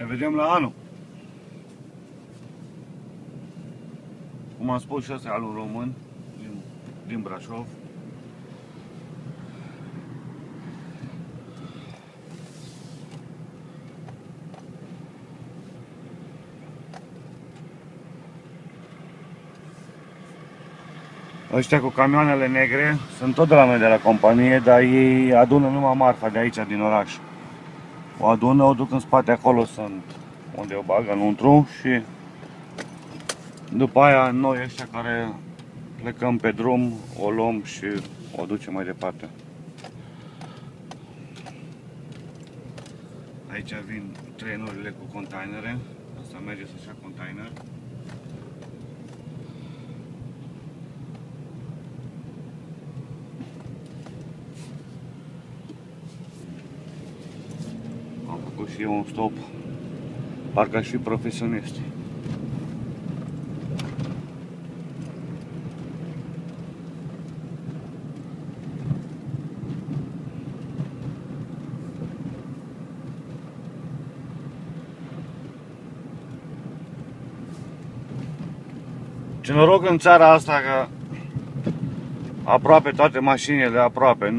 Ne vedem la anul. Cum am spus, și ăsta e alul român din Brașov. Ăștia cu camioanele negre sunt tot de la noi, de la companie, dar ei adună numai marfa de aici, din oraș. O adună, o duc în spate, acolo sunt unde o bagă înăuntru și după aia noi ăștia care plecăm pe drum, o luăm și o ducem mai departe. Aici vin trenurile cu containere, asta merge să-și ia container. Am făcut și eu un stop, parcă aș fi profesionist. Ce noroc în țara asta că aproape toate mașinile, aproape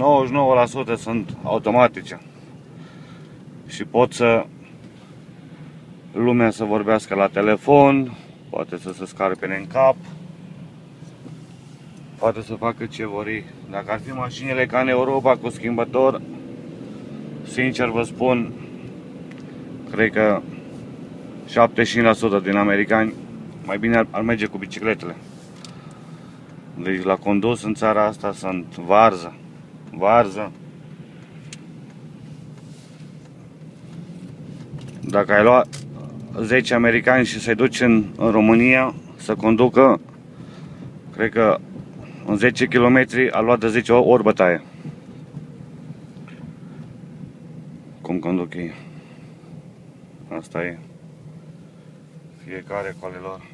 99% sunt automatice. Și pot să lumea să vorbească la telefon, poate să se scarpene în cap, poate să facă ce vor ei. Dacă ar fi mașinile ca în Europa cu schimbător, sincer vă spun, cred că 75% din americani mai bine ar merge cu bicicletele. Deci la condus în țara asta sunt varză. Dacă ai luat 10 americani și să-i duci în România să conducă, cred că în 10 km a luat de 10 ori bătaie. Cum conduc ei. Asta e. Fiecare cu ale lor.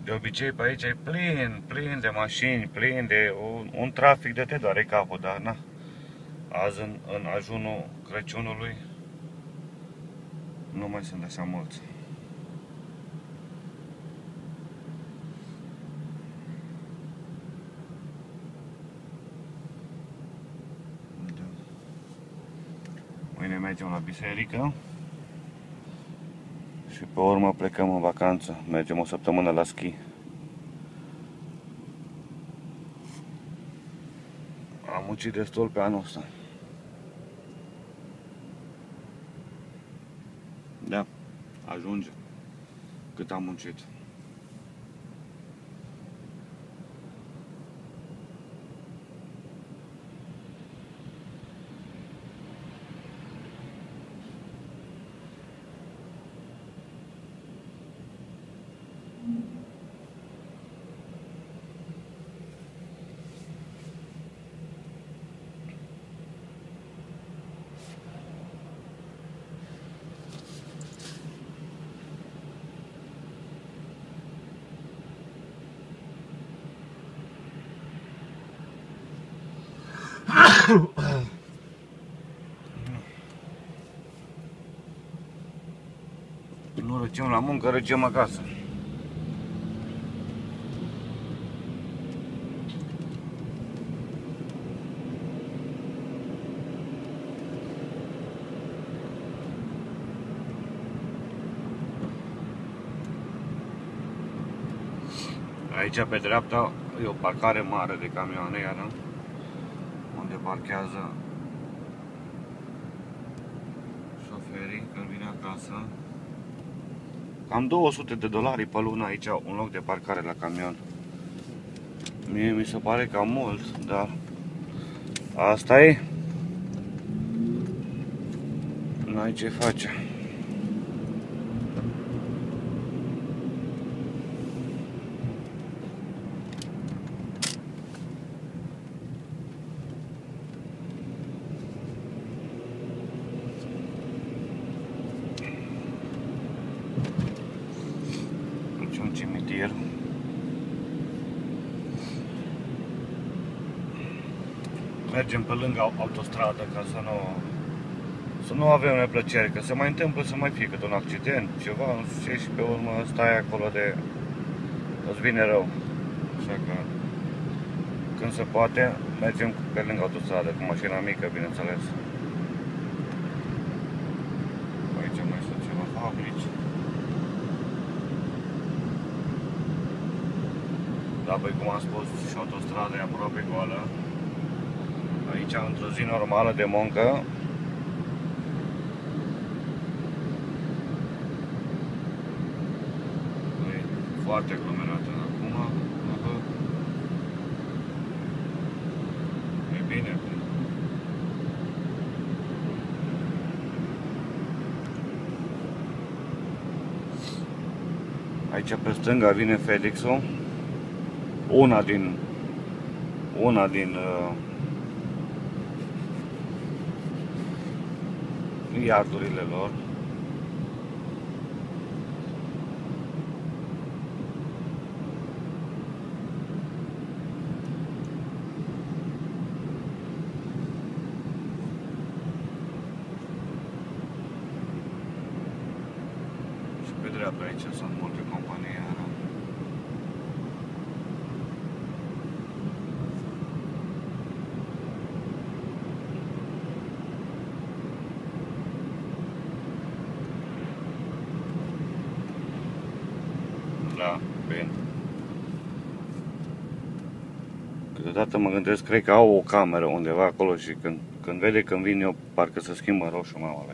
De obicei pe aici e plin de mașini, plin de un trafic de te doare capul, dar na. Azi în ajunul Crăciunului nu mai sunt așa mulți. Mâine mergem la biserică și pe urmă plecăm în vacanță. Mergem o săptămână la schi. Am muncit destul pe anul ăsta. Da, ajunge cât am muncit. Nu răcem la muncă, răcem acasă. Aici pe dreapta e o parcare mare de camioane, iară, unde parchează șoferii când vine acasă. Cam $200 pe lună aici, un loc de parcare la camion. Mie mi se pare cam mult, dar asta e. N-ai ce face. Un cimitir. mergem pe lângă autostradă ca să nu avem neplăceri, că se mai întâmplă să mai fie câte un accident, ceva, nu știu ce, și pe urmă stai acolo îți vine rău. Așa că când se poate, mergem pe lângă autostradă, cu mașina mică, bineînțeles. Aici mai sunt ceva fabrici. Da, păi cum am spus, și autostrada e aproape goală. Aici, într-o zi normală de muncă, e foarte aglomerată. Acum, e bine. Aici pe stânga vine Felixul, una din iardurile lor. Și pe dreapta aici sunt multe companii. Da, bine. Câteodată mă gândesc, cred că au o cameră undeva acolo și când vede când vin eu, parcă se schimbă în roșu, mamă.